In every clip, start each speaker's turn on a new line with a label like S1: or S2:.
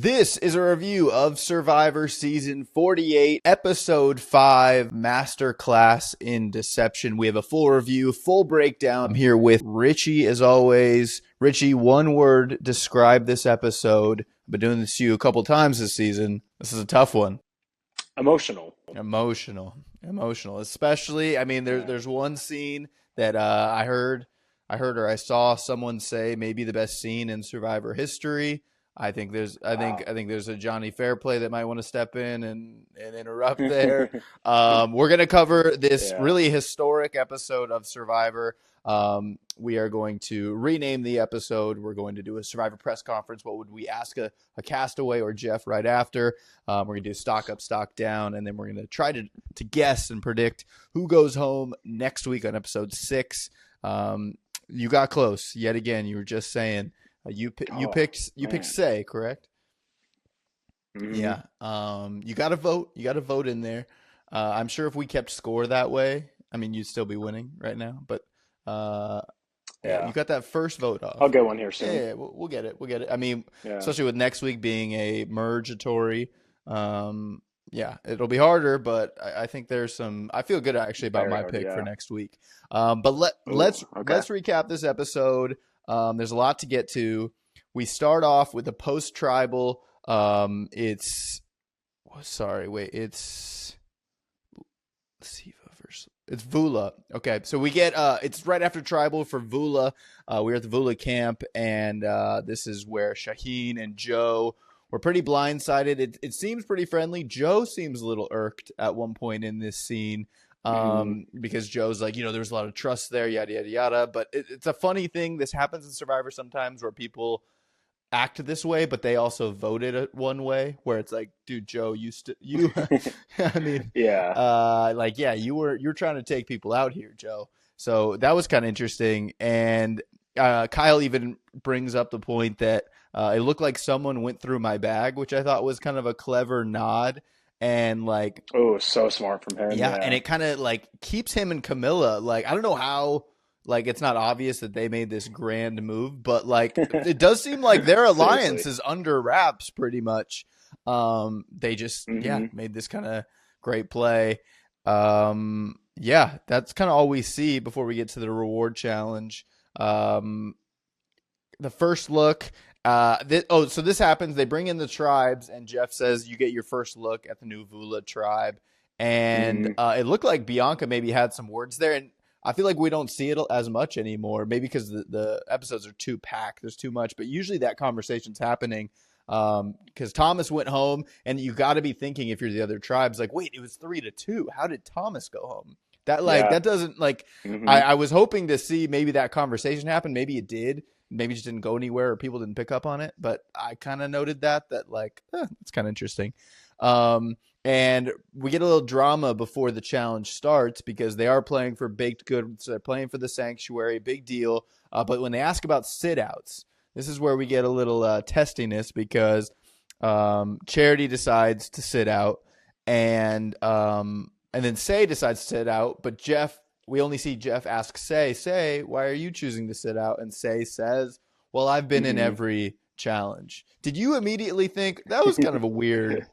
S1: This is a review of Survivor Season 48, Episode 5, Masterclass in Deception. We have a full review, full breakdown. I'm here with Richie, as always. Richie, one word, describe this episode. I've been doing this to you a couple times this season. This is a tough one.
S2: Emotional.
S1: Especially, there's one scene that I heard or I saw someone say maybe the best scene in Survivor history. I think there's a Johnny Fairplay that might want to step in and interrupt there. We're going to cover this really historic episode of Survivor. We are going to rename the episode. We're going to do a Survivor press conference. What would we ask a castaway or Jeff right after? We're going to do stock up, stock down, and then we're going to try to guess and predict who goes home next week on episode 6. You got close yet again. You were just saying. You picked Say, correct?
S2: Mm-hmm.
S1: Yeah. You got to vote. You got to vote in there. I'm sure if we kept score that way, you'd still be winning right now. But you got that first vote off.
S2: I'll get one here soon.
S1: Yeah, we'll get it. Especially with next week being a mergatory. It'll be harder, but I think there's some. I feel good actually about my pick for next week. But let's recap this episode. There's a lot to get to. We start off with a post-tribal. It's Vula. Okay, so we get it's right after tribal for Vula. We're at the Vula camp, and this is where Shaheen and Joe were pretty blindsided. It seems pretty friendly. Joe seems a little irked at one point in this scene. Because Joe's like, there's a lot of trust there, yada, yada, yada. But it's a funny thing. This happens in Survivor sometimes where people act this way, but they also voted it one way where it's like, dude, Joe, you're trying to take people out here, Joe. So that was kind of interesting. And Kyle even brings up the point that it looked like someone went through my bag, which I thought was kind of a clever nod. And
S2: so smart from him.
S1: Yeah, and it kind of keeps him and Camilla. I don't know how it's not obvious that they made this grand move, but it does seem like their alliance is under wraps pretty much. They just made this kind of great play. That's kind of all we see before we get to the reward challenge. The first look. So this happens. They bring in the tribes, and Jeff says you get your first look at the new Vula tribe. And it looked like Bianca maybe had some words there, and I feel like we don't see it as much anymore. Maybe because the episodes are too packed. There's too much, but usually that conversation's happening because Thomas went home, and you got to be thinking if you're the other tribes, wait, it was 3-2. How did Thomas go home? That doesn't I was hoping to see maybe that conversation happen. Maybe it did. Maybe it just didn't go anywhere or people didn't pick up on it. But I kind of noted that it's kind of interesting. And we get a little drama before the challenge starts because they are playing for baked goods. So they're playing for the sanctuary, big deal. But when they ask about sit-outs, this is where we get a little testiness because Charity decides to sit out and then Say decides to sit out. But we only see Jeff ask Say, why are you choosing to sit out? And Say says, well, I've been in every challenge. Did you immediately think that was kind of a weird,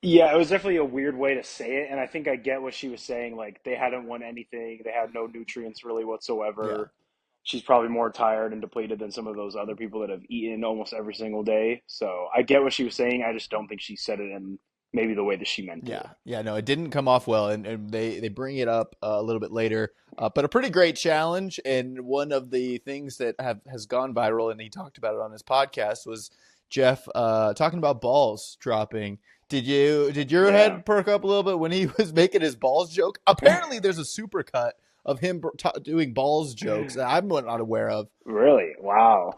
S2: Yeah, it was definitely a weird way to say it. And I think I get what she was saying. They hadn't won anything. They had no nutrients really whatsoever.
S1: Yeah.
S2: She's probably more tired and depleted than some of those other people that have eaten almost every single day. So I get what she was saying. I just don't think she said it in maybe the way that she meant to.
S1: Yeah, no, it didn't come off well, and they bring it up a little bit later. But a pretty great challenge, and one of the things that has gone viral, and he talked about it on his podcast, was Jeff talking about balls dropping. Did your head perk up a little bit when he was making his balls joke? Apparently, there's a supercut of him doing balls jokes that I'm not aware of.
S2: Really? Wow.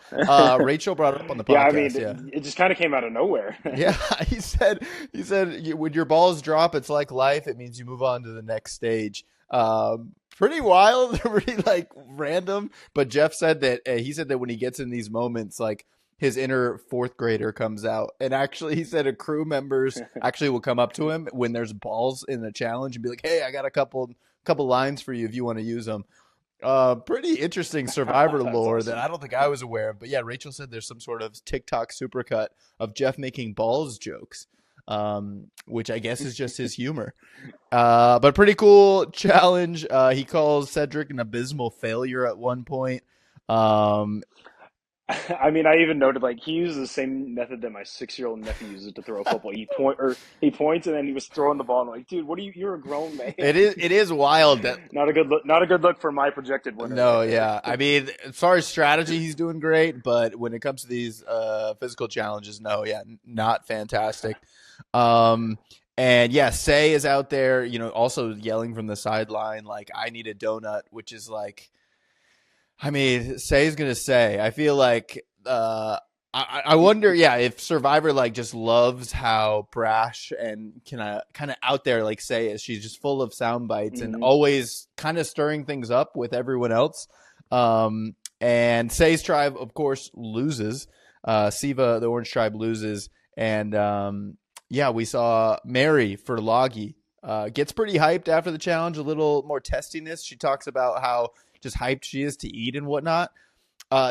S1: Rachel brought it up on the podcast.
S2: It just kind of came out of nowhere.
S1: Yeah, he said when your balls drop, it's like life. It means you move on to the next stage. Pretty wild, pretty random. But Jeff said that he said that when he gets in these moments, his inner fourth grader comes out. And actually, he said crew members actually will come up to him when there's balls in the challenge and be like, hey, I got a couple lines for you if you want to use them. Pretty interesting Survivor
S2: That's
S1: lore that
S2: awesome.
S1: I don't think I was aware of. But yeah, Rachel said there's some sort of TikTok supercut of Jeff making balls jokes, which I guess is just his humor. But pretty cool challenge. He calls Cedric an abysmal failure at one point. Um,
S2: I mean, I even noted like he uses the same method that my 6-year-old nephew uses to throw a football. He points and then he was throwing the ball. And I'm like, dude, what are you? You're a grown
S1: it
S2: man.
S1: is wild that
S2: Not a good look. Not a good look for my projected winner right
S1: no,
S2: there.
S1: yeah. I mean, as far as strategy, he's doing great, but when it comes to these physical challenges, no, yeah, not fantastic. Um, and yeah, Say is out there, also yelling from the sideline, like, I need a donut, which is like, I mean, Say's gonna say. I feel like I wonder, yeah, if Survivor like just loves how brash and kind of out there like Say is. She's just full of sound bites and
S2: Hmm.
S1: always kind of stirring things up with everyone else. And Say's tribe, of course, loses. Siva, the Orange Tribe, loses, and yeah, we saw Mary for Loggy. Gets pretty hyped after the challenge, a little more testiness. She talks about how just hyped she is to eat and whatnot.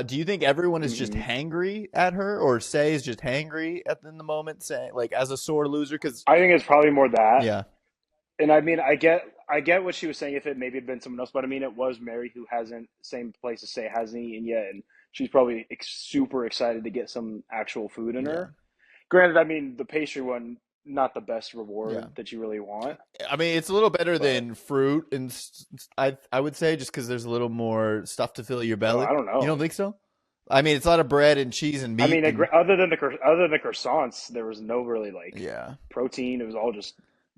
S1: Do you think everyone is just
S2: Hmm.
S1: hangry at her, or Say is just hangry in the moment, saying like as a sore loser? Because
S2: I think it's probably more that.
S1: yeah,
S2: And I mean, I get what she was saying if it maybe had been someone else, but I mean, it was Mary who hasn't, same place to say, hasn't eaten yet, and she's probably super excited to get some actual food in
S1: yeah,
S2: her. Granted, I mean, the pastry one, not the best
S1: yeah.
S2: reward that you really want,
S1: I mean, it's a little better
S2: but
S1: than fruit, and I would say just because there's a little more stuff to fill your
S2: oh,
S1: belly.
S2: I don't
S1: You don't
S2: know.
S1: think so? I mean, it's a lot of bread and cheese and
S2: I
S1: meat,
S2: mean,
S1: and
S2: other than the croissants, there was no really like
S1: yeah.
S2: protein. It was all just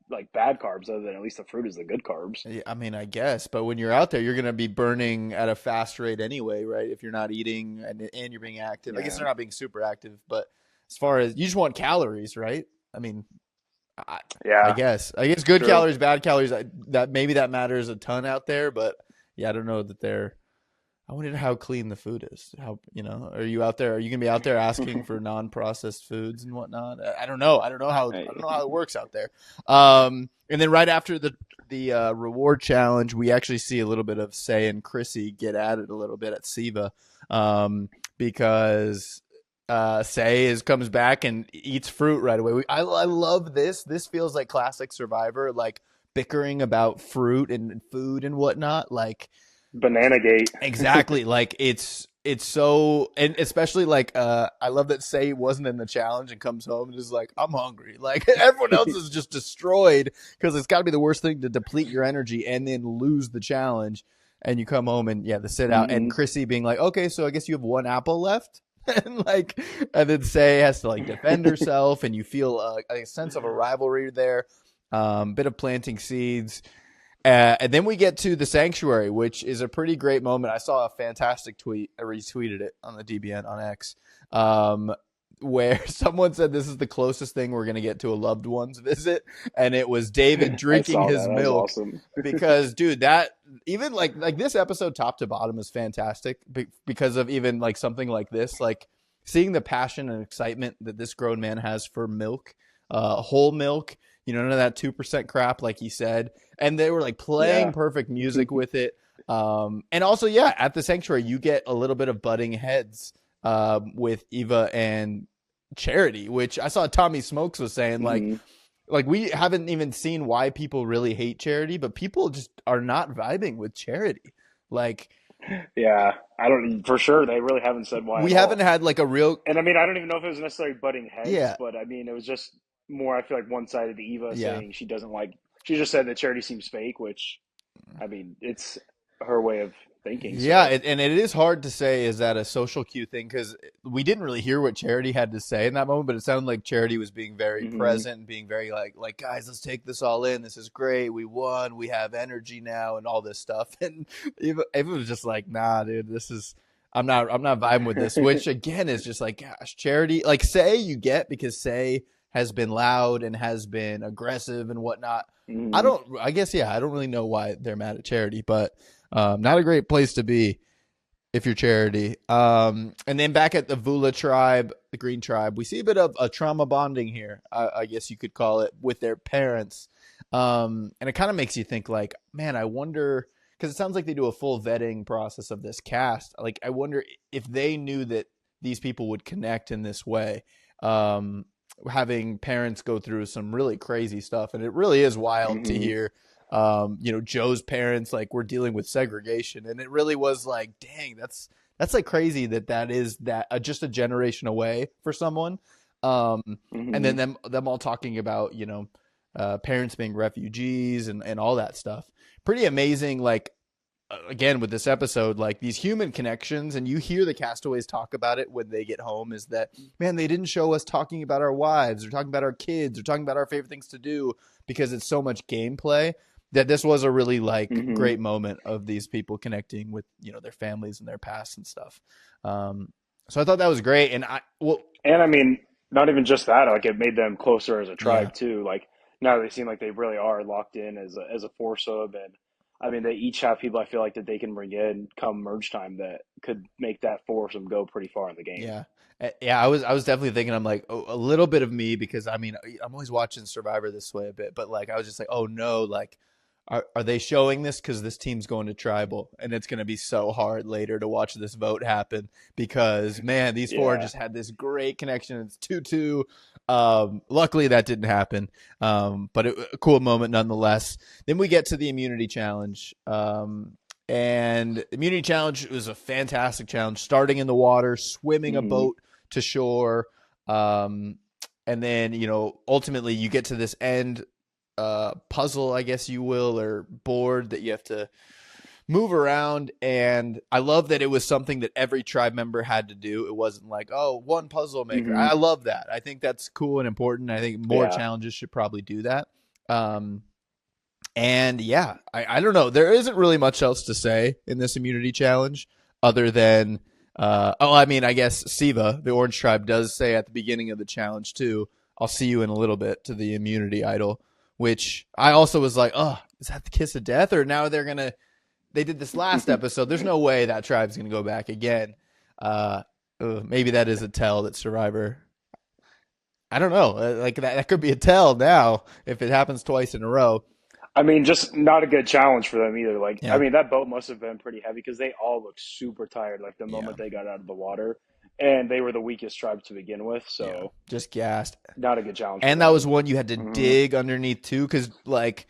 S2: like bad carbs. Other than at least the fruit is the good carbs.
S1: Yeah, I mean, I guess, but when you're out there, you're going to be burning at a fast rate anyway, right? If you're not eating and you're being active. I guess
S2: Yeah,
S1: they're not being super active, but as far as you just want calories, right? I mean, I, I
S2: yeah,
S1: guess. I guess good
S2: true.
S1: calories, bad calories, that maybe that matters a ton out there, but yeah, I don't know that they're I wonder how clean the food is. How are you out there? Are you gonna be out there asking for non-processed foods and whatnot? I don't know. I don't know how it works out there. And then right after the reward challenge, we actually see a little bit of Say and Chrissy get at it a little bit at Siva, because Say comes back and eats fruit right away. I love this. This feels like classic Survivor, like bickering about fruit and food and whatnot, like.
S2: Banana Gate.
S1: Exactly. Like it's so, and especially like I love that Say wasn't in the challenge and comes home and is like, I'm hungry. Like everyone else is just destroyed because it's gotta be the worst thing to deplete your energy and then lose the challenge. And you come home and yeah, the sit out and
S2: Hmm.
S1: Chrissy being like, okay, so I guess you have one apple left. And like, and then Say has to like defend herself, and you feel a sense of a rivalry there, bit of planting seeds. And then we get to the sanctuary, which is a pretty great moment. I saw a fantastic tweet. I retweeted it on the DBN on X, where someone said this is the closest thing we're going to get to a loved one's visit, and it was David
S2: I
S1: drinking
S2: saw that.
S1: his
S2: That was
S1: milk
S2: awesome.
S1: because, dude, that even like this episode top to bottom is fantastic because of even like something like this, like seeing the passion and excitement that this grown man has for milk, whole milk. None of that 2% crap, like he said, and they were like playing
S2: Yeah.
S1: perfect music with it. And also, yeah, at the sanctuary, you get a little bit of butting heads with Eva and Charity, which I saw Tommy Smokes was saying
S2: Hmm.
S1: like we haven't even seen why people really hate Charity, but people just are not vibing with Charity. Like
S2: Yeah. I don't for sure. They really haven't said why
S1: we
S2: at
S1: haven't
S2: all.
S1: had like a real
S2: And I mean, I don't even know if it was necessarily butting heads,
S1: yeah
S2: but I mean, it was just more. I feel like one sided to Eva
S1: yeah
S2: saying she doesn't like. She just said that Charity seems fake, which I mean, it's her way of thinking.
S1: Yeah,
S2: So.
S1: and it is hard to say is that a social cue thing because we didn't really hear what Charity had to say in that moment, but it sounded like Charity was being very
S2: Hmm.
S1: present and being very like guys, let's take this all in. This is great. We won. We have energy now, and all this stuff. And Eva was just like, nah, dude, this is. I'm not vibing with this. Which again is just like, gosh, Charity. Like Say you get because Say has been loud and has been aggressive and whatnot. I
S2: Hmm.
S1: don't. I guess yeah. I don't really know why they're mad at Charity, but. Not a great place to be if you're Charity. And then back at the Vula tribe, the Green tribe, we see a bit of a trauma bonding here, I guess you could call it, with their parents. And it kind of makes you think, like, man, I wonder. because it sounds like they do a full vetting process of this cast. Like, I wonder if they knew that these people would connect in this way. Having parents go through some really crazy stuff, and it really is wild to
S2: Mm-hmm.
S1: hear. Joe's parents like were dealing with segregation, and it really was like, dang, that's like crazy that is that just a generation away for someone. And
S2: Mm-hmm.
S1: then them all talking about parents being refugees and all that stuff. Pretty amazing. Like, again, with this episode, like these human connections, and you hear the castaways talk about it when they get home, is that, man, they didn't show us talking about our wives or talking about our kids or talking about our favorite things to do because it's so much gameplay, that this was a really like
S2: Mm-hmm.
S1: great moment of these people connecting with their families and their past and stuff. So I thought that was great. And
S2: And I mean, not even just that, like it made them closer as a
S1: yeah.
S2: tribe too. Like now they seem like they really are locked in as a force of, and I mean they each have people I feel like that they can bring in come merge time that could make that foursome go pretty far in the game.
S1: Yeah. Yeah, I was definitely thinking, I'm like, oh, a little bit of me, because I mean, I'm always watching Survivor this way a bit, but like I was just like, oh no, like are they showing this because this team's going to tribal, and it's going to be so hard later to watch this vote happen, because man, these four
S2: Yeah.
S1: just had this great connection. It's 2-2. Luckily that didn't happen. But a cool moment nonetheless. Then we get to the immunity challenge. And immunity challenge was a fantastic challenge, starting in the water, swimming a
S2: Mm-hmm.
S1: boat to shore. And then, ultimately you get to this end puzzle, I guess you will, or board that you have to move around. And I love that it was something that every tribe member had to do. It wasn't like, oh, one puzzle maker.
S2: Mm-hmm.
S1: I love that. I think that's cool and important. I think more
S2: Yeah.
S1: challenges should probably do that. And yeah, I don't know. There isn't really much else to say in this immunity challenge other than, I mean, I guess Siva, the Orange Tribe, does say at the beginning of the challenge too, I'll see you in a little bit, to the immunity idol, which I also was like, oh, is that the kiss of death? Or now they did this last episode. There's no way that tribe's going to go back again. Maybe that is a tell that Survivor, I don't know. Like that could be a tell now if it happens twice in a row.
S2: I mean, just not a good challenge for them either. Like, I
S1: Yeah.
S2: mean, that boat must have been pretty heavy because they all looked super tired, like the
S1: Yeah.
S2: moment they got out of the water, and they were the weakest tribe to begin with.
S1: Yeah.
S2: So,
S1: Just gassed.
S2: not a good challenge for
S1: And that was
S2: them.
S1: one you had to
S2: Hmm.
S1: dig underneath too, because like,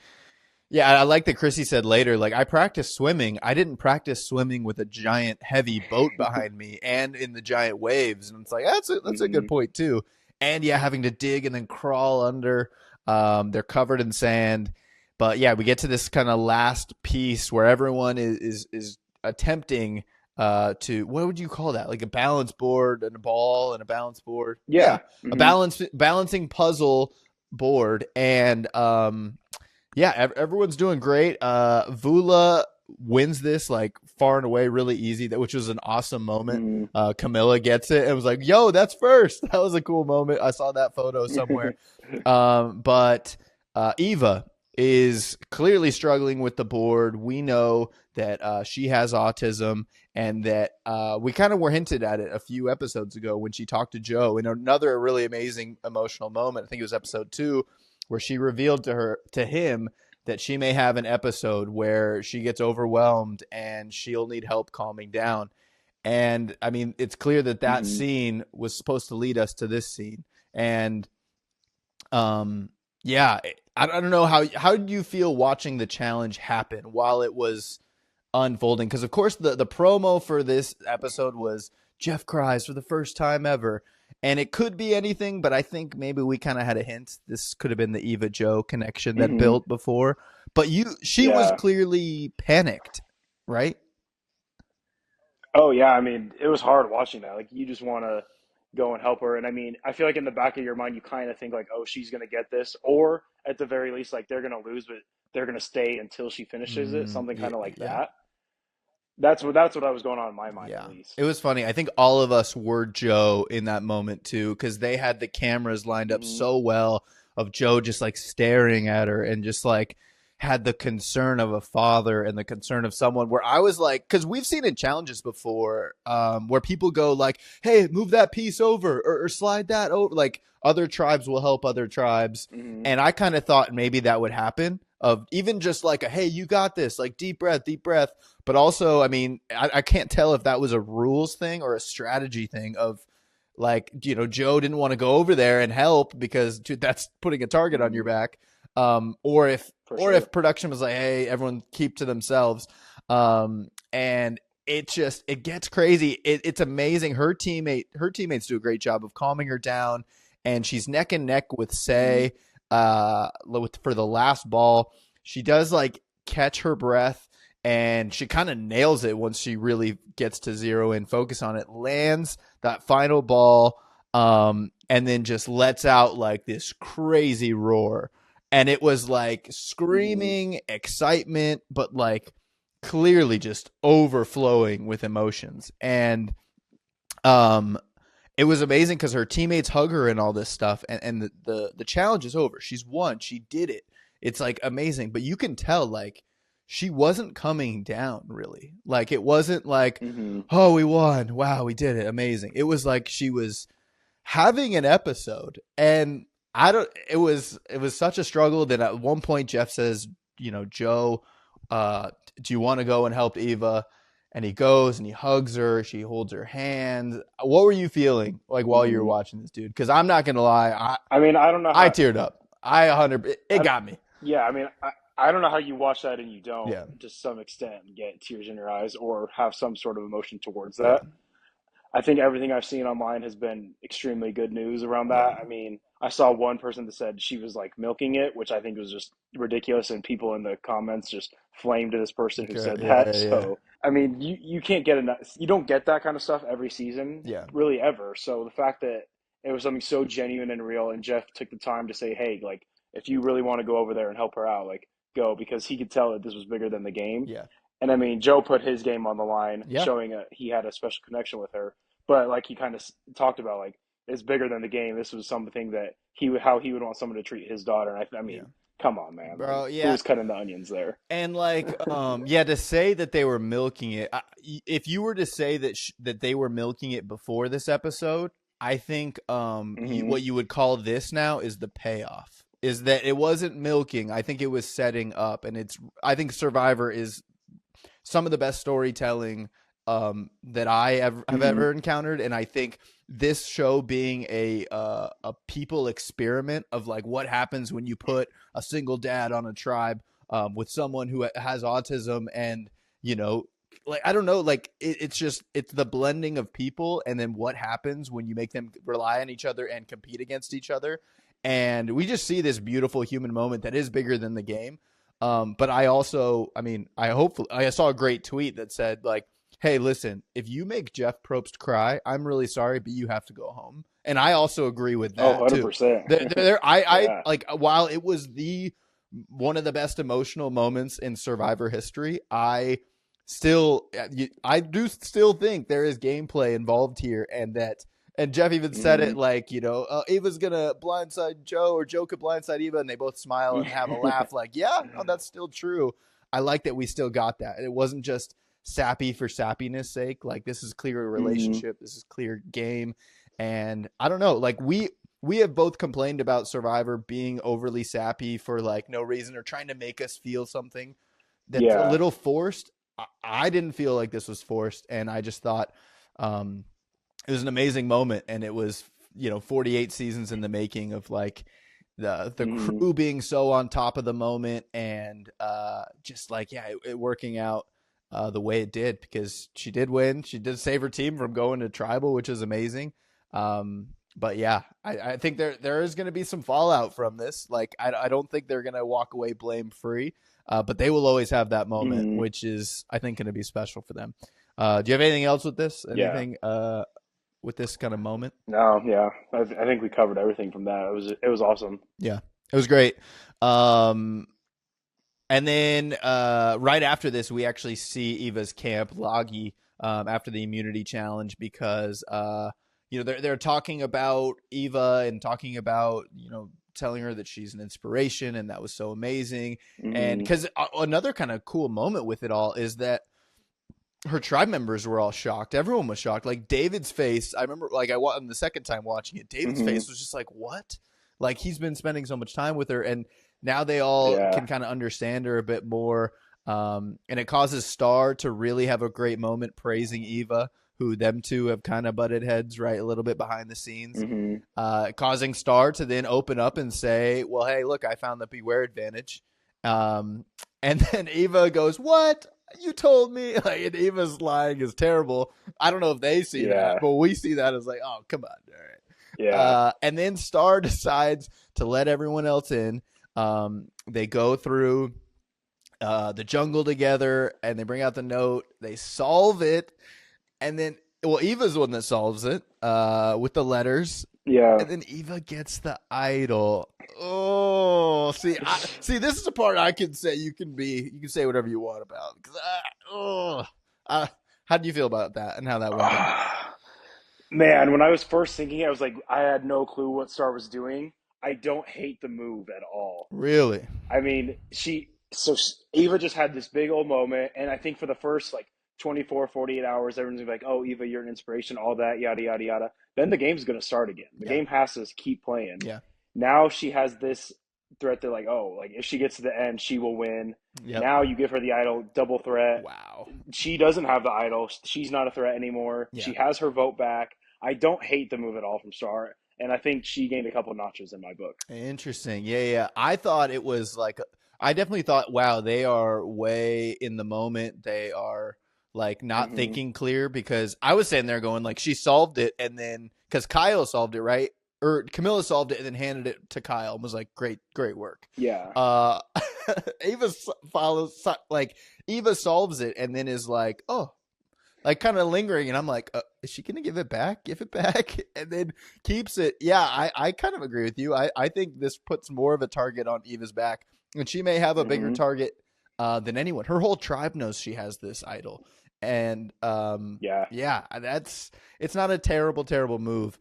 S1: yeah, I like that Chrissy said later, like, I practiced swimming. I didn't practice swimming with a giant heavy boat behind me and in the giant waves. And it's like, that's a good
S2: Hmm.
S1: point too. And yeah, having to dig and then crawl under. They're covered in sand. But yeah, we get to this kind of last piece where everyone is attempting to, what would you call that? Like a balance board and a ball and a balance board. Yeah,
S2: Yeah.
S1: a
S2: Hmm.
S1: balancing puzzle board. And yeah, everyone's doing great. Vula wins this like far and away, really easy. Which was an awesome moment.
S2: Hmm.
S1: Camilla gets it and was like, "Yo, that's first." That was a cool moment. I saw that photo somewhere. But Eva is clearly struggling with the board. We know that she has autism, and that we kind of were hinted at it a few episodes ago when she talked to Joe in another really amazing emotional moment. I think it was episode 2, where she revealed to him that she may have an episode where she gets overwhelmed and she'll need help calming down. And I mean, it's clear that
S2: Hmm.
S1: scene was supposed to lead us to this scene. And yeah, I don't know how did you feel watching the challenge happen while it was unfolding? Because of course the promo for this episode was Jeff cries for the first time ever, and it could be anything, but I think maybe we kind of had a hint. This could have been the Eva Joe connection that
S2: Hmm.
S1: built before, but she was
S2: Yeah.
S1: clearly panicked, right?
S2: Oh yeah, I mean, it was hard watching that. Like you just want to go and help her. And I mean, I feel like in the back of your mind you kind of think like, "Oh, she's going to get this," or at the very least like they're going to lose but they're going to stay until she finishes it, something
S1: Yeah,
S2: kind of like
S1: yeah.
S2: that. That's what I was going on in my mind at
S1: Yeah. It
S2: least.
S1: was funny. I think all of us were Joe in that moment too, because they had the cameras lined up
S2: Hmm.
S1: so well of Joe just like staring at her and just like had the concern of a father and the concern of someone, where I was like, because we've seen in challenges before where people go like, hey, move that piece over, or slide that over. Like other tribes will help other tribes.
S2: Hmm.
S1: And I kind of thought maybe that would happen. of even just like a, hey, you got this, like deep breath. But also, I mean, I can't tell if that was a rules thing or a strategy thing of like, Joe didn't want to go over there and help because dude, that's putting a target on your back. Or if
S2: For
S1: or
S2: sure.
S1: if production was like, hey, everyone keep to themselves. And it gets crazy. It's amazing. Her teammates do a great job of calming her down, and she's neck and neck with Say for the last ball. She does like catch her breath, and she kind of nails it once she really gets to zero and focus on it. Lands that final ball, and then just lets out like this crazy roar. And it was like screaming excitement, but like clearly just overflowing with emotions. And it was amazing because her teammates hug her and all this stuff, and the challenge is over. She's won. She did it. It's like amazing, but you can tell like she wasn't coming down really. Like it wasn't like,
S2: Mm-hmm.
S1: oh, we won, wow, we did it, amazing. It was like she was having an episode, and I don't. It was such a struggle that at one point Jeff says, Joe, do you want to go and help Eva? And he goes and he hugs her. She holds her hand. What were you feeling like while you were watching this, dude? Because I'm not gonna lie,
S2: I mean, I don't know
S1: I
S2: how.
S1: teared up. It
S2: I,
S1: got me.
S2: yeah, I mean, I don't know how you watch that and you don't,
S1: Yeah,
S2: to some extent, get tears in your eyes or have some sort of emotion towards
S1: yeah,
S2: that. I think everything I've seen online has been extremely good news around
S1: yeah.
S2: that. I mean, I saw one person that said she was like milking it, which I think was just ridiculous, and people in the comments just flamed this person who
S1: Okay,
S2: said
S1: yeah,
S2: that.
S1: yeah, yeah,
S2: So, I mean, you can't get enough. You don't get that kind of stuff every season,
S1: yeah,
S2: really ever. So the fact that it was something so genuine and real, and Jeff took the time to say, "Hey, like, if you really want to go over there and help her out, like, go," because he could tell that this was bigger than the game.
S1: yeah,
S2: And I mean, Joe put his game on the line,
S1: yeah,
S2: showing he had a special connection with her. But like he kind of talked about, like it's bigger than the game. This was something that how he would want someone to treat his daughter. And I
S1: yeah,
S2: mean, come on, man, like
S1: bro.
S2: who
S1: Yeah,
S2: was cutting the onions there?
S1: and like, yeah, to say that they were milking it. If you were to say that they were milking it before this episode, I think
S2: Hmm.
S1: what you would call this now is the payoff. Is that it wasn't milking? I think it was setting up, and I think Survivor is some of the best storytelling that I have
S2: Hmm.
S1: ever encountered, and I think this show being a people experiment of like what happens when you put a single dad on a tribe with someone who has autism, and like I don't know, like it's the blending of people, and then what happens when you make them rely on each other and compete against each other, and we just see this beautiful human moment that is bigger than the game. But I saw a great tweet that said like, "Hey, listen, if you make Jeff Probst cry, I'm really sorry, but you have to go home." And I also agree with
S2: Oh,
S1: that too.
S2: 100%.
S1: I
S2: Yeah.
S1: like while it was the one of the best emotional moments in Survivor history, I do still think there is gameplay involved here, and Jeff even said it
S2: Hmm.
S1: like, Eva's gonna blindside Joe, or Joe could blindside Eva, and they both smile and have a laugh. Like, yeah, no, that's still true. I like that we still got that. It wasn't just sappy for sappiness sake. Like, this is clear
S2: Hmm.
S1: relationship. This is clear game. And I don't know. Like, we have both complained about Survivor being overly sappy for like no reason, or trying to make us feel something that's a
S2: Yeah.
S1: little forced. I didn't feel like this was forced, and I just thought um, it was an amazing moment, and it was 48 seasons in the making of like the
S2: Hmm.
S1: crew being so on top of the moment, and just like it working out the way it did, because she did win. She did save her team from going to tribal, which is amazing. But yeah, I think there is going to be some fallout from this. Like I don't think they're going to walk away blame free, but they will always have that moment,
S2: Hmm.
S1: which is I think going to be special for them. Do you have anything else with this?
S2: Yeah.
S1: Anything with this kind of moment?
S2: No. Yeah. I think we covered everything from that. It was awesome.
S1: Yeah, it was great. Um, and then right after this, we actually see Eva's camp, Loggy, after the immunity challenge, because they're talking about Eva and talking about telling her that she's an inspiration, and that was so amazing. And
S2: Hmm.
S1: because another kind of cool moment with it all is that her tribe members were all shocked. Everyone was shocked. Like David's face, I remember, like the second time watching it, David's
S2: Hmm.
S1: face was just like, "What?" Like he's been spending so much time with her, and Now they all
S2: Yeah.
S1: can kind of understand her a bit more. And it causes Star to really have a great moment praising Eva, who them two have kind of butted heads, right, a little bit behind the scenes,
S2: Hmm.
S1: causing Star to then open up and say, well, hey, look, I found the beware advantage. Um, and then Eva goes, what? You told me. Like, and Eva's lying is terrible. I don't know if they see that,
S2: Yeah.
S1: but we see that as like, oh, come on. All right.
S2: Yeah.
S1: And then Star decides to let everyone else in. They go through the jungle together and they bring out the note. They solve it. And then, well, Eva's the one that solves it with the letters.
S2: Yeah.
S1: And then Eva gets the idol. Oh, see, this is the part I can say you can say whatever you want about. How do you feel about that and how that went down?
S2: Man, when I was first thinking it, I was like, I had no clue what Star was doing. I don't hate the move at all.
S1: Really?
S2: I mean, Eva just had this big old moment, and I think for the first like 24, 48 hours, everyone's like, "Oh, Eva, you're an inspiration," all that, yada yada yada. Then the game's gonna start again. The
S1: Yeah.
S2: game has to keep playing.
S1: Yeah.
S2: Now she has this threat that like, oh, like if she gets to the end, she will win.
S1: Yep.
S2: Now you give her the idol, double threat.
S1: Wow.
S2: She doesn't have the idol. She's not a threat anymore.
S1: Yeah.
S2: She has her vote back. I don't hate the move at all from Star, and I think she gained a couple notches in my book.
S1: Interesting. Yeah, yeah. I thought it was like I definitely thought, wow, they are way in the moment. They are like not
S2: Hmm.
S1: thinking clear because I was sitting there going like she solved it and then because Kyle solved it, right? Or Camilla solved it and then handed it to Kyle and was like, great, great work.
S2: Yeah.
S1: Uh Eva follows like Eva solves it and then is like, oh, like kind of lingering, and I'm like, is she gonna give it back? Give it back, and then keeps it. Yeah, I kind of agree with you. I think this puts more of a target on Eva's back, and she may have a bigger
S2: Hmm.
S1: target than anyone. Her whole tribe knows she has this idol, and
S2: Yeah.
S1: yeah, it's not a terrible move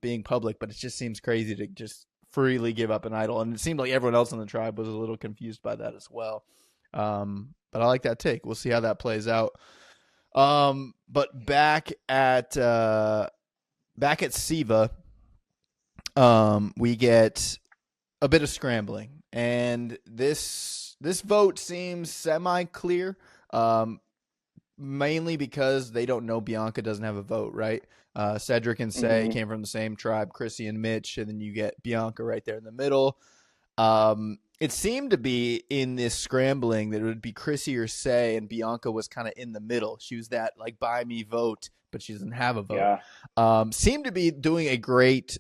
S1: being public, but it just seems crazy to just freely give up an idol, and it seemed like everyone else in the tribe was a little confused by that as well. But I like that take. We'll see how that plays out. But back at Siva, we get a bit of scrambling, and this vote seems semi clear. Mainly because they don't know Bianca doesn't have a vote, right? Cedric and Say
S2: Hmm.
S1: came from the same tribe, Chrissy and Mitch, and then you get Bianca right there in the middle. It seemed to be in this scrambling that it would be Chrissy or Say, and Bianca was kind of in the middle. She was that like buy me vote, but she doesn't have a vote.
S2: Yeah.
S1: Seemed to be doing a great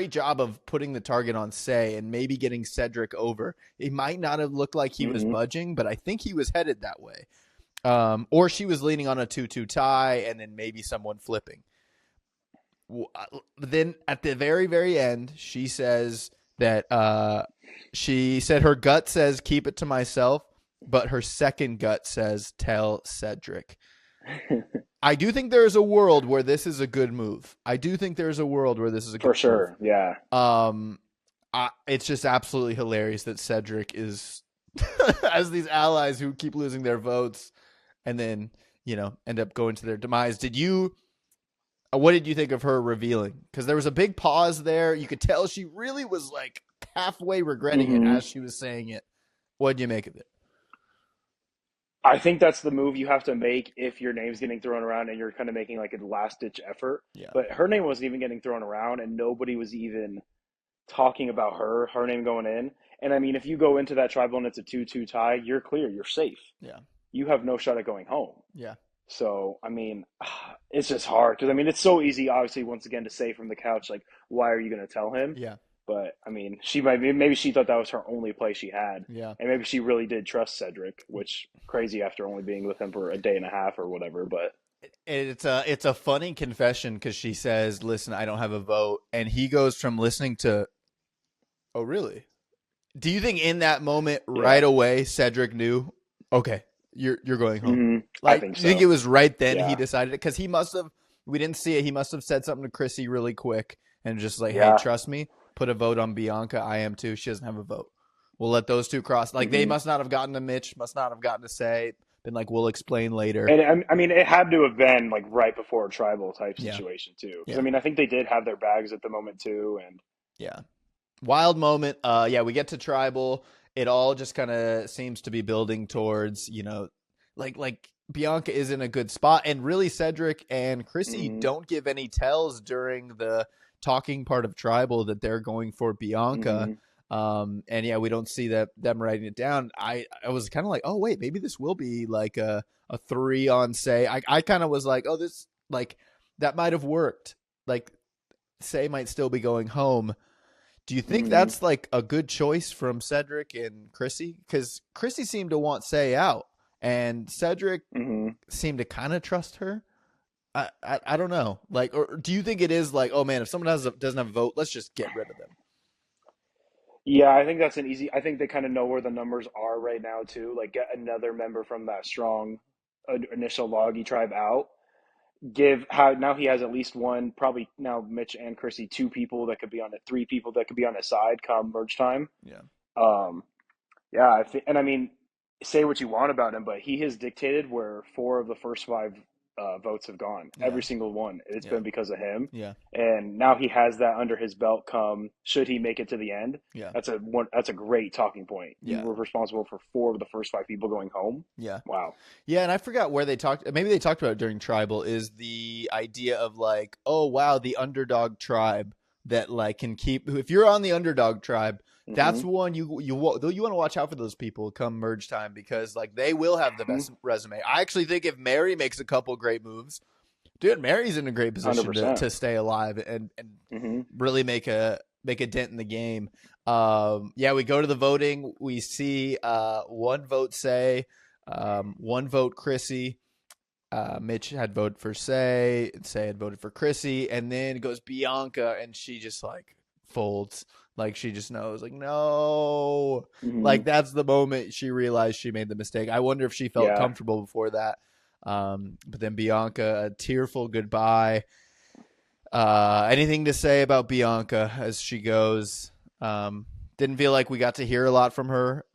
S1: job of putting the target on Say and maybe getting Cedric over. It might not have looked like he was
S2: Hmm.
S1: budging, but I think he was headed that way. Or she was leaning on a 2-2 tie and then maybe someone flipping. Then at the very, very end, she says that she said her gut says keep it to myself, but her second gut says tell Cedric. I do think there is a world where this is a good move. I do think there's a world where this is a good
S2: For sure.
S1: move.
S2: Yeah.
S1: It's just absolutely hilarious that Cedric is has these allies who keep losing their votes and then, end up going to their demise. What did you think of her revealing? Because there was a big pause there. You could tell she really was like halfway regretting it
S2: Hmm.
S1: as she was saying it. What did you make of it?
S2: I think that's the move you have to make if your name's getting thrown around and you're kind of making like a last ditch effort.
S1: Yeah.
S2: But her name wasn't even getting thrown around, and nobody was even talking about her name going in. And I mean, if you go into that tribal and it's a 2-2 tie, you're clear, you're safe.
S1: Yeah.
S2: You have no shot at going home.
S1: Yeah.
S2: So, I mean, it's just hard because I mean, it's so easy, obviously, once again, to say from the couch, like, why are you going to tell him?
S1: Yeah.
S2: But I mean, maybe she thought that was her only play she had,
S1: Yeah.
S2: and maybe she really did trust Cedric, which crazy after only being with him for a day and a half or whatever. But
S1: It's a funny confession because she says, "Listen, I don't have a vote," and he goes from listening to, "Oh, really?" Do you think in that moment, right
S2: yeah.
S1: away, Cedric knew? Okay, you're going home.
S2: Hmm. I
S1: Like,
S2: think
S1: you think
S2: so.
S1: it was right then he
S2: Yeah.
S1: decided it? Because he must have. We didn't see it. He must have said something to Chrissy really quick and just like, "Hey,
S2: Yeah.
S1: trust me. Put a vote on Bianca. I am too. She doesn't have a vote. We'll let those two cross." Like they
S2: Hmm.
S1: must not have gotten to Mitch. Must not have gotten to Say. Been like, "We'll explain later."
S2: And I mean, it had to have been like right before a tribal type
S1: Yeah.
S2: situation too, because I
S1: Yeah.
S2: mean, I think they did have their bags at the moment too, and
S1: Yeah. wild moment. Yeah, we get to tribal. It all just kind of seems to be building towards, like Bianca is in a good spot, and really Cedric and Chrissy
S2: Hmm.
S1: don't give any tells during the talking part of tribal that they're going for Bianca.
S2: Hmm.
S1: And yeah, we don't see them writing it down. I was kind of like, oh wait, maybe this will be like a three on say. I kind of was like, oh, this like that might have worked. Like Say might still be going home. Do you think
S2: Hmm.
S1: that's like a good choice from Cedric and Chrissy? Because Chrissy seemed to want Say out, and Cedric
S2: Hmm.
S1: seemed to kind of trust her. I don't know. Like, or do you think it is like, oh man, if someone doesn't have a vote, let's just get rid of them?
S2: Yeah, I think that's an easy. I think they kind of know where the numbers are right now too. Like get another member from that strong initial Loggy tribe out. Give how now he has at least one, probably now Mitch and Chrissy, two people that could be on it, three people that could be on his side come merge time.
S1: Yeah,
S2: Um, Yeah, I think, and I mean, say what you want about him, but he has dictated where four of the first five votes have gone.
S1: yeah,
S2: Every single one. It's
S1: yeah,
S2: been because of him,
S1: yeah,
S2: and now he has that under his belt. Come, should he make it to the end?
S1: yeah,
S2: That's a one. That's a great talking point. You
S1: yeah,
S2: were responsible for four of the first five people going home.
S1: yeah.
S2: Wow.
S1: Yeah, and I forgot where they talked. Maybe they talked about it during tribal. Is the idea of like, oh wow, the underdog tribe that like can keep. If you're on the underdog tribe, that's
S2: Hmm.
S1: one you want to watch out for those people come merge time because like they will have the best resume. I actually think if Mary makes a couple great moves, dude, Mary's in a great
S2: Hundred
S1: position
S2: percent.
S1: to stay alive and
S2: Hmm.
S1: really make a dent in the game. Yeah, we go to the voting. We see one vote Say, one vote Chrissy. Mitch had voted for Say had voted for Chrissy, and then it goes Bianca, and she just like folds, like she just knows, like no,
S2: Hmm.
S1: like that's the moment she realized she made the mistake. I wonder if she felt
S2: Yeah.
S1: comfortable before that. But then Bianca, a tearful goodbye. Anything to say about Bianca as she goes? Um, didn't feel like we got to hear a lot from her.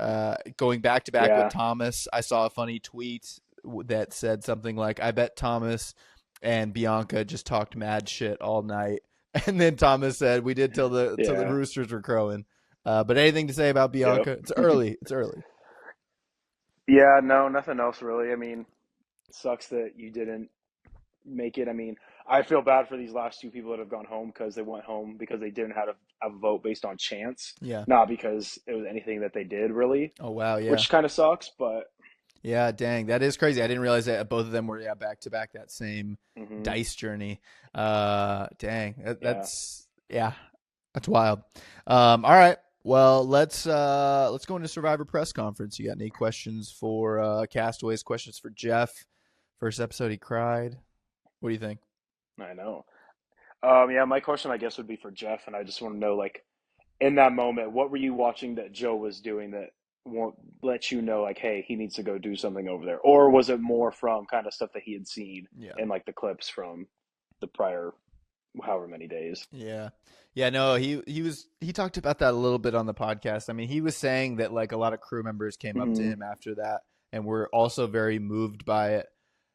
S1: Going back to back with
S2: Yeah.
S1: Thomas, I saw a funny tweet that said something like, "I bet Thomas and Bianca just talked mad shit all night." And then Thomas said, "We did till the
S2: Yeah.
S1: roosters were crowing." But anything to say about
S2: Yep.
S1: Bianca? It's early. It's early.
S2: Yeah. No, nothing else really. I mean, sucks that you didn't make it. I mean, I feel bad for these last two people that have gone home because they went home because they didn't have a vote based on chance,
S1: Yeah.
S2: not because it was anything that they did really,
S1: Oh wow. Yeah.
S2: which kind of sucks. But
S1: Yeah, dang, that is crazy. I didn't realize that both of them were back to back that same
S2: hmm.
S1: dice journey. Dang,
S2: Yeah,
S1: that's wild. All right, well let's go into Survivor press conference. You got any questions for Castaways? Questions for Jeff? First episode, he cried. What do you think?
S2: I know. Yeah, my question I guess would be for Jeff, and I just want to know, like, in that moment, what were you watching that Joe was doing that won't let you know, like, hey, he needs to go do something over there, or was it more from kind of stuff that he had seen
S1: Yeah.
S2: in like the clips from the prior however many days?
S1: Yeah. Yeah, no, he talked about that a little bit on the podcast. I mean, he was saying that like a lot of crew members came up to
S2: Hmm.
S1: him after that and were also very moved by it.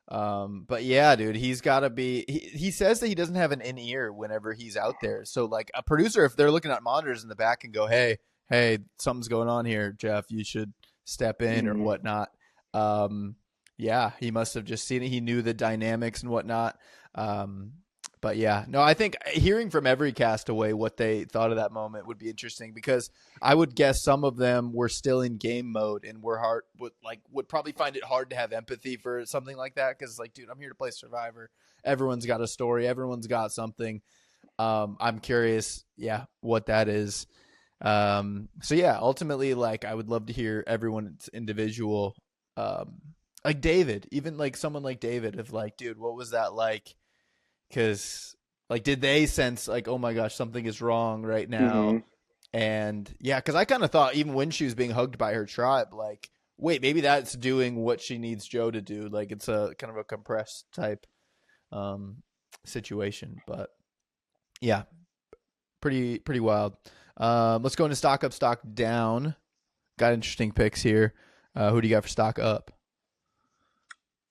S1: But yeah, dude, he's got to be he says that he doesn't have an in ear whenever he's out there. So like a producer if they're looking at monitors in the back and go, "Hey, something's going on here, Jeff. You should step in or
S2: Hmm.
S1: whatnot." Um yeah, he must have just seen it. He knew the dynamics and whatnot. Um but yeah, no, I think hearing from every castaway what they thought of that moment would be interesting because I would guess some of them were still in game mode and were hard would probably find it hard to have empathy for something like that because like, dude, I'm here to play Survivor. Everyone's got a story. Everyone's got something. I'm curious, yeah, what that is. So yeah, ultimately, like, I would love to hear everyone's individual. Um, like David, even like someone like David, of like, dude, what was that like? Because like did they sense like oh my gosh something is wrong right now
S2: Hmm.
S1: and yeah because I kind of thought even when she was being hugged by her tribe like wait maybe that's doing what she needs Joe to do like it's a kind of a compressed type um situation but yeah pretty wild. Let's go into stock up stock down. Got interesting picks here. Who do you got for stock up?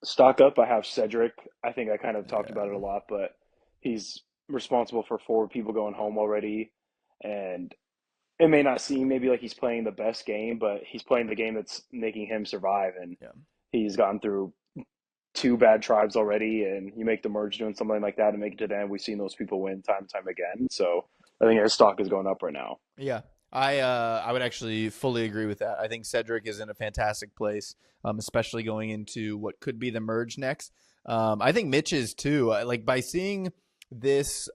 S2: Stock up, I have Cedric. I think I kind of talked about it
S1: Yeah,
S2: a lot, but he's responsible for four people going home already, and it may not seem maybe like he's playing the best game, but he's playing the game that's making him survive. And
S1: Yeah.
S2: he's gotten through two bad tribes already, and you make the merge doing something like that and make it to the end. We've seen those people win time and time again. So I think his stock is going up right now.
S1: Yeah. I would actually fully agree with that. I think Cedric is in a fantastic place, especially going into what could be the merge next. I think Mitch is too. Like by seeing this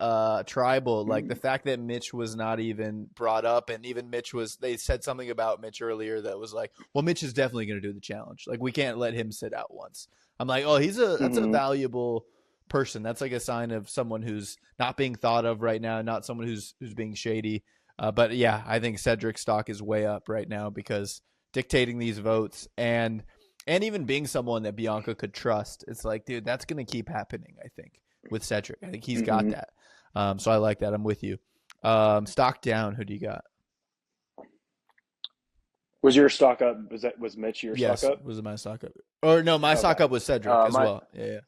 S1: tribal, like the
S2: Mm-hmm.
S1: fact that Mitch was not even brought up, and even Mitch was. They said something about Mitch earlier that was like, well, Mitch is definitely going to do the challenge. Like we can't let him sit out once. I'm like, oh, that's a
S2: Mm-hmm.
S1: valuable person. That's like a sign of someone who's not being thought of right now, not someone who's being shady. But yeah, I think Cedric's stock is way up right now because dictating these votes and even being someone that Bianca could trust, it's like, dude, that's gonna keep happening. I think with Cedric, I think he's got
S2: Mm-hmm.
S1: that. So I like that. I'm with you. Stock down. Who do you got?
S2: Was your stock up? Was Mitch your stock
S1: Yes,
S2: up?
S1: was it my stock up? Or no, my stock
S2: Okay.
S1: up was Cedric as
S2: My
S1: well. Yeah,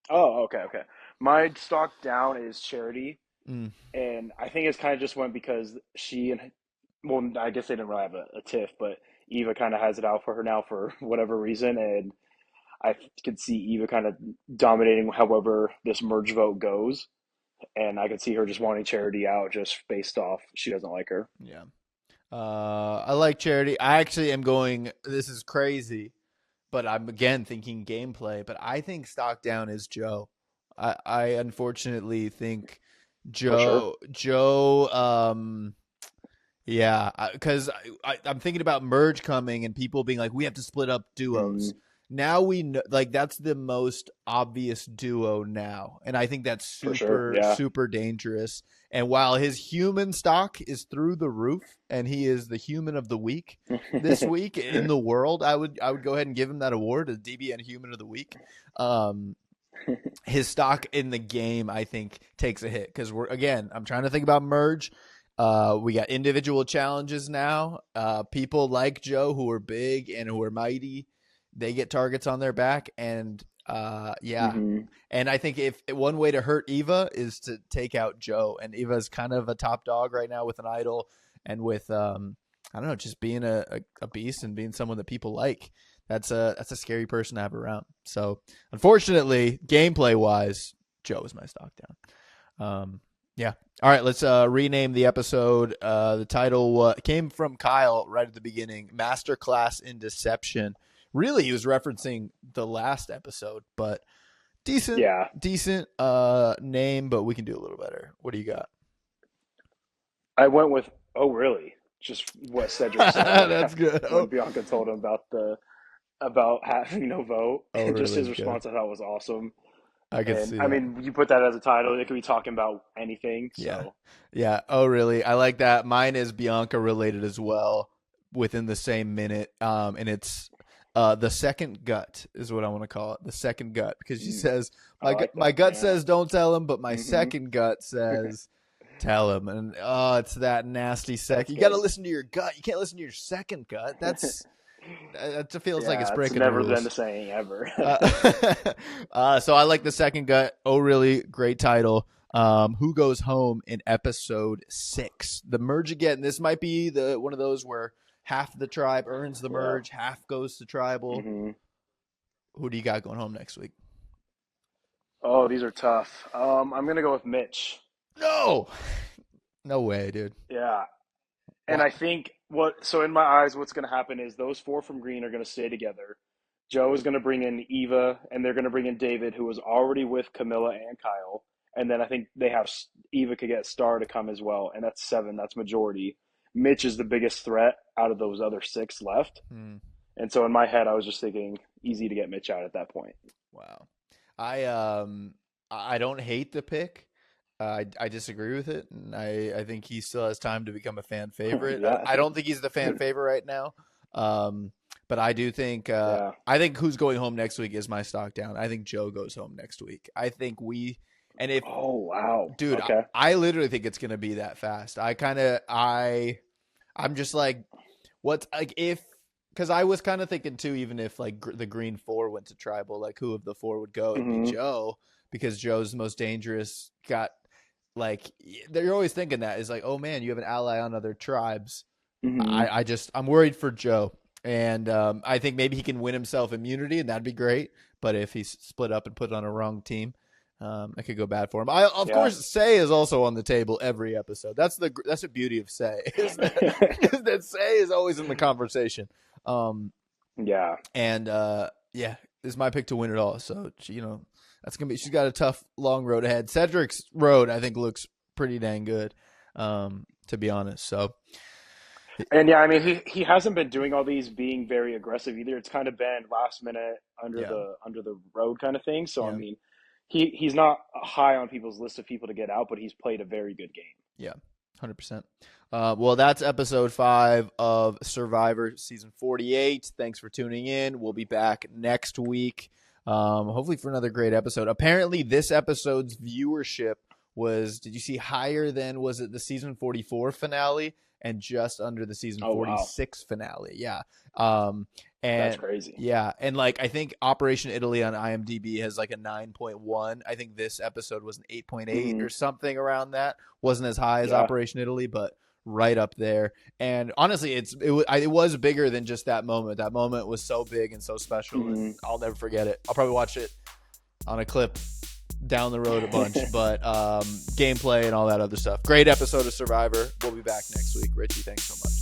S2: Oh, okay, okay. My stock down is Charity,
S1: yeah.
S2: and I think it's kind of just went because she and well, I guess they didn't really have a tiff, but Eva kind of has it out for her now for whatever reason, and I could see Eva kind of dominating however this merge vote goes, and I could see her just wanting Charity out just based off she doesn't like her.
S1: Yeah. I like Charity. I actually am going. This is crazy, but I'm again thinking gameplay. But I think stock down is Joe. I unfortunately think
S2: For sure.
S1: Joe. Yeah, because I'm thinking about merge coming and people being like, we have to split up
S2: Mm,
S1: duos. Now we know, like that's the most obvious duo now, and I think that's
S2: for sure.
S1: super
S2: Yeah.
S1: super dangerous. And while his human stock is through the roof, and he is the human of the week this week in the world, I would go ahead and give him that award as DBN Human of the Week. Um, his stock in the game, I think, takes a hit because I'm trying to think about merge. We got individual challenges now. People like Joe who are big and who are mighty, they get targets on their back, and yeah.
S2: Hmm.
S1: And I think if one way to hurt Eva is to take out Joe, and Eva's kind of a top dog right now with an idol and with I don't know, just being a beast and being someone that people like. That's a scary person to have around. So unfortunately, gameplay wise, Joe is my stock down. Yeah. All right, let's rename the episode. The title came from Kyle right at the beginning. Masterclass in Deception. Really, he was referencing the last episode, but decent,
S2: Yeah.
S1: decent name. But we can do a little better. What do you got?
S2: I went with, oh, really? Just what Cedric said when
S1: That's good.
S2: when
S1: Oh,
S2: Bianca told him about having no vote,
S1: oh,
S2: and just
S1: really
S2: his
S1: is good.
S2: response I thought was awesome.
S1: I could
S2: And
S1: see
S2: I
S1: that.
S2: mean, you put that as a title, it could be talking about anything.
S1: Yeah.
S2: So
S1: Yeah. Oh, really? I like that. Mine is Bianca related as well within the same minute. And it's the second gut is what I want to call it. The second gut because she
S2: mm,
S1: says
S2: I like
S1: my
S2: that.
S1: gut
S2: Yeah.
S1: says don't tell him, but my
S2: Hmm.
S1: second gut says tell him. And oh, it's that nasty second.
S2: That's
S1: You got to
S2: good.
S1: listen to your gut. You can't listen to your second gut. That feels like it's
S2: Yeah, it's
S1: breaking the
S2: never been the
S1: rules.
S2: saying ever.
S1: Uh, so I like the second gut. Oh, really? Great title. Who goes home in episode 6? The merge again. This might be the one of those where half the tribe earns the
S2: Yeah.
S1: merge, half goes to tribal.
S2: Hmm.
S1: Who do you got going home next week?
S2: Oh, these are tough. I'm gonna go with Mitch.
S1: No, no way, dude.
S2: Yeah, and
S1: What?
S2: I think so in my eyes, what's going to happen is those four from Green are going to stay together. Joe is going to bring in Eva, and they're going to bring in David, who was already with Camilla and Kyle. And then I think they have Eva could get Star to come as well, and that's seven. That's majority. Mitch is the biggest threat out of those other six left.
S1: Hmm.
S2: And so in my head, I was just thinking easy to get Mitch out at that point.
S1: Wow. I don't hate the pick. I disagree with it, and I think he still has time to become a fan favorite.
S2: Yeah,
S1: I don't think he's the fan favorite right now, but I do think
S2: yeah.
S1: I think who's going home next week is my stock down. I think Joe goes home next week. I think and if
S2: Oh wow.
S1: dude,
S2: Okay.
S1: I literally think it's gonna be that fast. I'm just like what's like if because I was kind of thinking too, even if like the Green Four went to tribal, like who of the four would go? It'd be
S2: Hmm.
S1: Joe because Joe's the most dangerous. Got like they're always thinking that is like, oh man, you have an ally on other tribes.
S2: Hmm.
S1: I'm worried for Joe, and I think maybe he can win himself immunity, and that'd be great. But if he's split up and put on a wrong team, it could go bad for him. Of
S2: Yeah.
S1: course, Say is also on the table every episode. That's the beauty of Say is that Say is always in the conversation.
S2: Yeah.
S1: And yeah, this is my pick to win it all. So that's gonna be. She's got a tough long road ahead. Cedric's road, I think, looks pretty dang good. To be honest, so.
S2: And yeah, I mean, he hasn't been doing all these being very aggressive either. It's kind of been last minute
S1: Yeah,
S2: under the road kind of thing. So I
S1: yeah.
S2: mean, he's not high on people's list of people to get out, but he's played a very good game.
S1: Yeah, 100%. Well, that's episode 5 of Survivor season 48. Thanks for tuning in. We'll be back next week, hopefully for another great episode. Apparently, this episode's viewership was, did you see, higher than, was it the season 44 finale and just under the season
S2: Oh wow,
S1: 46 finale? Yeah.
S2: that's
S1: And
S2: crazy.
S1: yeah, and like I think Operation Italy on IMDb has like a 9.1. I think this episode was an 8.8
S2: Hmm.
S1: or something around that. Wasn't as high as
S2: Yeah.
S1: Operation Italy, but right up there. And honestly, it was bigger than just that moment. That moment was so big and so special,
S2: Hmm.
S1: and I'll never forget it. I'll probably watch it on a clip down the road a bunch, but gameplay and all that other stuff. Great episode of Survivor. We'll be back next week. Richie, thanks so much.